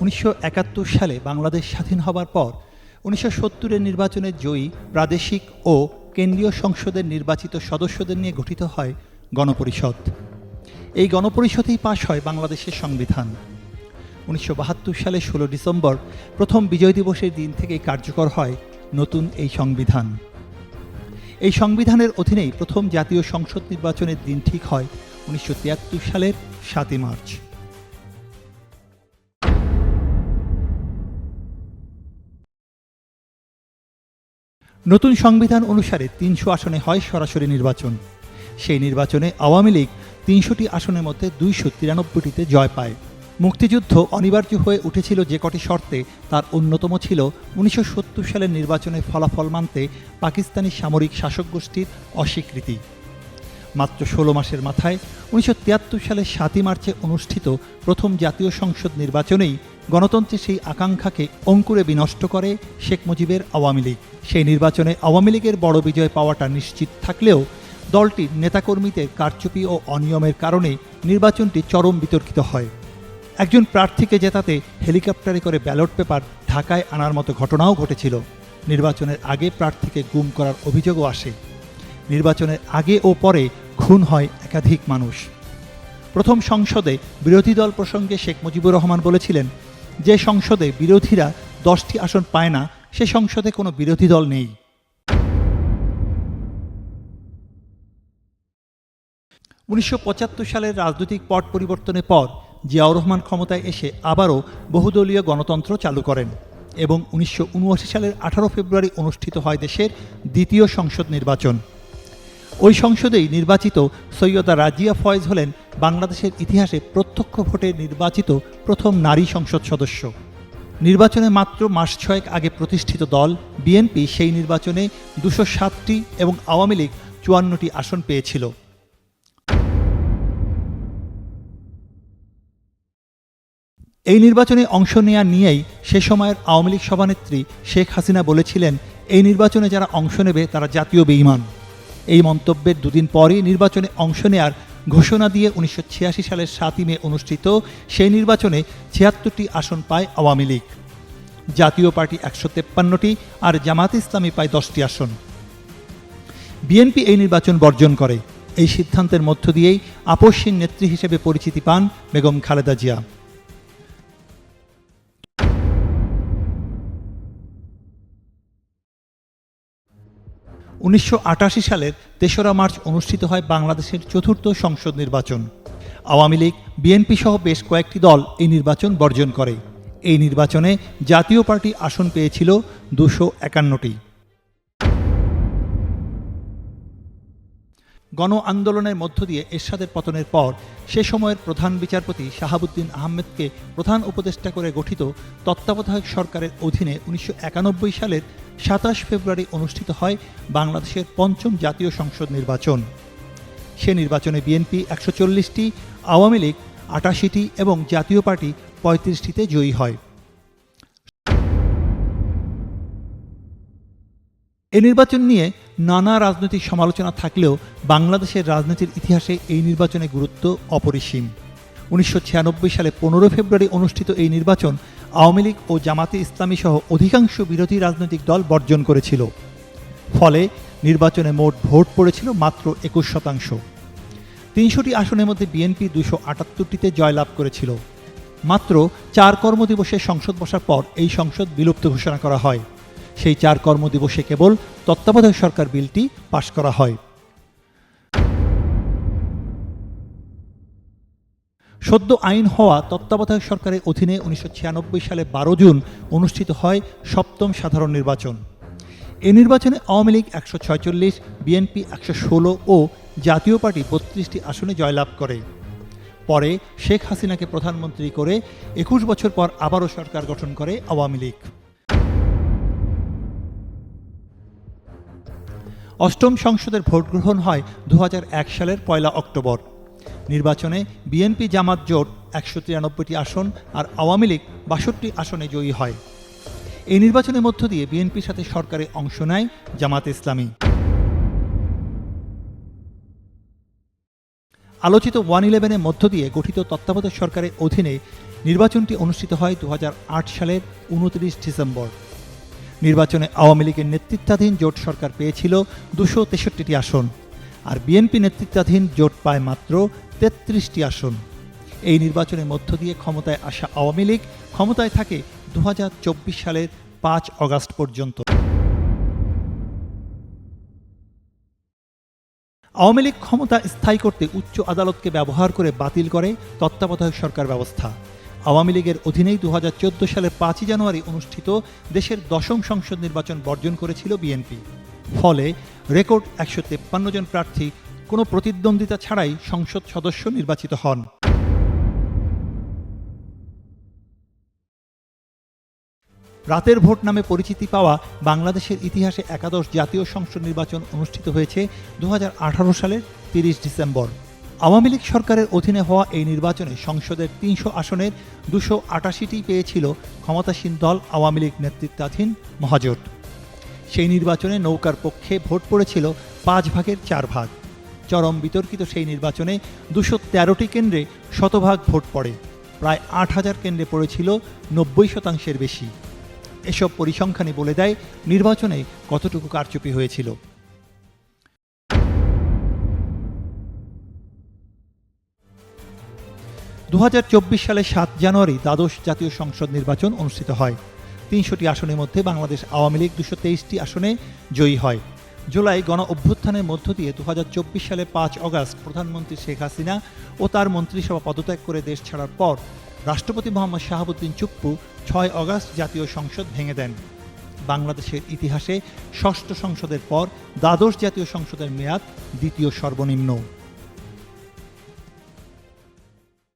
1971 সালে বাংলাদেশ স্বাধীন হবার পর 1970-এর নির্বাচনে জয়ী প্রাদেশিক ও কেন্দ্রীয় সংসদের নির্বাচিত সদস্যদের নিয়ে গঠিত হয় গণপরিষদ। এই গণপরিষদেই পাশ হয় বাংলাদেশের সংবিধান। 1972 সালে 16 ডিসেম্বর প্রথম বিজয় দিবসের দিন থেকেই কার্যকর হয় নতুন এই সংবিধান। এই সংবিধানের অধীনেই প্রথম জাতীয় সংসদ নির্বাচনের দিন ঠিক হয় 1973 সালের 7 মার্চ। নতুন সংবিধান অনুসারে 300 আসনে হয় সরাসরি নির্বাচন। সেই নির্বাচনে আওয়ামী লীগ 300টি আসনের মধ্যে 293টিতে জয় পায়। মুক্তিযুদ্ধ অনিবার্য হয়ে উঠেছিল যে কটি শর্তে, তার অন্যতম ছিল 1970 সালের নির্বাচনের ফলাফল মানতে পাকিস্তানি সামরিক শাসক গোষ্ঠীর অস্বীকৃতি। মাত্র 16 মাসের মাথায় 1973 সালের 7 মার্চে অনুষ্ঠিত প্রথম জাতীয় সংসদ নির্বাচনেই গণতন্ত্রের সেই আকাঙ্ক্ষাকে অঙ্কুরে বিনষ্ট করে শেখ মুজিবের আওয়ামী লীগ। সেই নির্বাচনে আওয়ামী লীগের বড় বিজয় পাওয়াটা নিশ্চিত থাকলেও দলটির নেতাকর্মীদের কারচুপি ও অনিয়মের কারণে নির্বাচনটি চরম বিতর্কিত হয়। একজন প্রার্থীকে জেতাতে হেলিকপ্টারে করে ব্যালট পেপার ঢাকায় আনার মতো ঘটনাও ঘটেছিল। নির্বাচনের আগে প্রার্থীকে গুম করার অভিযোগও আসে। নির্বাচনের আগে ও পরে খুন হয় একাধিক মানুষ। প্রথম সংসদে বিরোধী দল প্রসঙ্গে শেখ মুজিবুর রহমান বলেছিলেন, যে সংসদে বিরোধীরা 10টি আসন পায় না, সে সংসদে কোনো বিরোধী দল নেই। উনিশশো 75 সালের রাজনৈতিক পট পরিবর্তনের পর জিয়াউর রহমান ক্ষমতায় এসে আবারও বহুদলীয় গণতন্ত্র চালু করেন এবং 1979 সালের 18 ফেব্রুয়ারি অনুষ্ঠিত হয় দেশের দ্বিতীয় সংসদ নির্বাচন। ওই সংসদেই নির্বাচিত সৈয়দা রাজিয়া ফয়েজ হলেন বাংলাদেশের ইতিহাসে প্রত্যক্ষ ভোটে নির্বাচিত প্রথম নারী সংসদ সদস্য। নির্বাচনে মাত্র মাস 6 আগে প্রতিষ্ঠিত দল বিএনপি সেই নির্বাচনে 207টি এবং আওয়ামী লীগ 54টি আসন পেয়েছিল। এই নির্বাচনে অংশ নেওয়া নিয়েই সে সময়ের আওয়ামী লীগ সভানেত্রী শেখ হাসিনা বলেছিলেন, এই নির্বাচনে যারা অংশ নেবে তারা জাতীয় বেঈমান। এই মন্তব্যের দুদিন পরই নির্বাচনে অংশ নেয়ার ঘোষণা দিয়ে 1986 সালের 7 মে অনুষ্ঠিত সেই নির্বাচনে 76টি আসন পায় আওয়ামী লীগ। জাতীয় পার্টি 153টি আর জামায়াতে ইসলামী পায় 10টি আসন। বিএনপি এই নির্বাচন বর্জন করে। এই সিদ্ধান্তের মধ্য দিয়েই আপসহীন নেত্রী হিসেবে পরিচিতি পান বেগম খালেদা জিয়া। 1988 সালের 3রা মার্চ অনুষ্ঠিত হয় বাংলাদেশের চতুর্থ সংসদ নির্বাচন। আওয়ামী লীগ, বিএনপি সহ বেশ কয়েকটি দল এই নির্বাচন বর্জন করে। এই নির্বাচনে জাতীয় পার্টি আসন পেয়েছিল 251টি। গণ আন্দোলনের মধ্য দিয়ে এরশাদের পতনের পর সে সময়ের প্রধান বিচারপতি শাহাবুদ্দিন আহমেদকে প্রধান উপদেষ্টা করে গঠিত তত্ত্বাবধায়ক সরকারের অধীনে 1991 সালের 27 ফেব্রুয়ারি অনুষ্ঠিত হয় বাংলাদেশের পঞ্চম জাতীয় সংসদ নির্বাচন। সে নির্বাচনে বিএনপি 140টি, আওয়ামী লীগ 88টি এবং জাতীয় পার্টি 35টিতে জয়ী হয়। এই নির্বাচন নিয়ে নানা রাজনৈতিক সমালোচনা থাকলেও বাংলাদেশের রাজনীতির ইতিহাসে এই নির্বাচনের গুরুত্ব অপরিসীম। 1996 সালে 15 ফেব্রুয়ারি অনুষ্ঠিত এই নির্বাচন আওয়ামী লীগ ও জামাতে ইসলামী সহ অধিকাংশ বিরোধী রাজনৈতিক দল বর্জন করেছিল। ফলে নির্বাচনে মোট ভোট পড়েছিল মাত্র 21%। 300টি আসনের মধ্যে বিএনপি 278টিতে জয়লাভ করেছিল। মাত্র 4 কর্মদিবসে সংসদ বসার পর এই সংসদ বিলুপ্ত ঘোষণা করা হয়। সেই 4 কর্মদিবসে কেবল তত্ত্বাবধায়ক সরকার বিলটি পাশ করা হয়। সদ্য আইন হওয়া তত্ত্বাবধায়ক সরকারের অধীনে 1996 সালে 12 জুন অনুষ্ঠিত হয় 7ম সাধারণ নির্বাচন। এই নির্বাচনে আওয়ামী লীগ 146, বিএনপি 116 ও জাতীয় পার্টি 32টি আসনে জয়লাভ করে। পরে শেখ হাসিনাকে প্রধানমন্ত্রী করে 21 বছর পর আবারও সরকার গঠন করে আওয়ামী লীগ। 8ম সংসদের ভোট গ্রহণ হয় 2001 সালের 1 অক্টোবর। নির্বাচনে বিএনপি জামাত জোট 193টি আসন আর আওয়ামী লীগ 62টি আসনে জয়ী হয়। এই নির্বাচনের মধ্য দিয়ে বিএনপির সাথে সরকারে অংশ নেয় জামাত ইসলামী। আলোচিত 111-এর মধ্য দিয়ে গঠিত তত্ত্বাবধায়ক সরকারের অধীনে নির্বাচনটি অনুষ্ঠিত হয় 2008 সালের 29 ডিসেম্বর। নির্বাচনে আওয়ামী লীগের নেতৃত্বাধীন জোট সরকার পেয়েছিল 263টি আসন, আর বিএনপি নেতৃত্বাধীন জোট পায় মাত্র 33টি আসন। এই নির্বাচনের মধ্য দিয়ে ক্ষমতায় আসা আওয়ামী লীগ ক্ষমতায় থাকে 2024 সালের 5 অগাস্ট পর্যন্ত। আওয়ামী লীগ ক্ষমতা স্থায়ী করতে উচ্চ আদালতকে ব্যবহার করে বাতিল করে তত্ত্বাবধায়ক সরকার ব্যবস্থা। আওয়ামী লীগের অধীনেই 2014 সালের 5 জানুয়ারি অনুষ্ঠিত দেশের 10ম সংসদ নির্বাচন বর্জন করেছিল বিএনপি। ফলে রেকর্ড 153 জন প্রার্থী কোনো প্রতিদ্বন্দ্বিতা ছাড়াই সংসদ সদস্য নির্বাচিত হন। রাতের ভোট নামে পরিচিতি পাওয়া বাংলাদেশের ইতিহাসে একাদশ জাতীয় সংসদ নির্বাচন অনুষ্ঠিত হয়েছে 2018 সালের 30 ডিসেম্বর। আওয়ামী লীগ সরকারের অধীনে হওয়া এই নির্বাচনে সংসদের 300 আসনের 288টি পেয়েছিল ক্ষমতাসীন দল আওয়ামী লীগ নেতৃত্বাধীন মহাজোট। সেই নির্বাচনে নৌকার পক্ষে ভোট পড়েছিল 5 ভাগের 4 ভাগ। চরম বিতর্কিত সেই নির্বাচনে 213টি কেন্দ্রে শতভাগ ভোট পড়ে, প্রায় 8000 কেন্দ্রে পড়েছিল 90% বেশি। এসব পরিসংখ্যানই বলে দেয় নির্বাচনে কতটুকু কারচুপি হয়েছিল। 2024 সালে 7 জানুয়ারি দ্বাদশ জাতীয় সংসদ নির্বাচন অনুষ্ঠিত হয়। 300টি আসনের মধ্যে বাংলাদেশ আওয়ামী লীগ 223টি আসনে জয়ী হয়। জুলাই গণ অভ্যুত্থানের মধ্য দিয়ে 2024 সালে 5 অগাস্ট প্রধানমন্ত্রী শেখ হাসিনা ও তার মন্ত্রিসভা পদত্যাগ করে দেশ ছাড়ার পর রাষ্ট্রপতি মোহাম্মদ শাহাবুদ্দিন চুপ্পু 6 অগাস্ট জাতীয় সংসদ ভেঙে দেন। বাংলাদেশের ইতিহাসে ষষ্ঠ সংসদের পর দ্বাদশ জাতীয় সংসদের মেয়াদ দ্বিতীয় সর্বনিম্ন।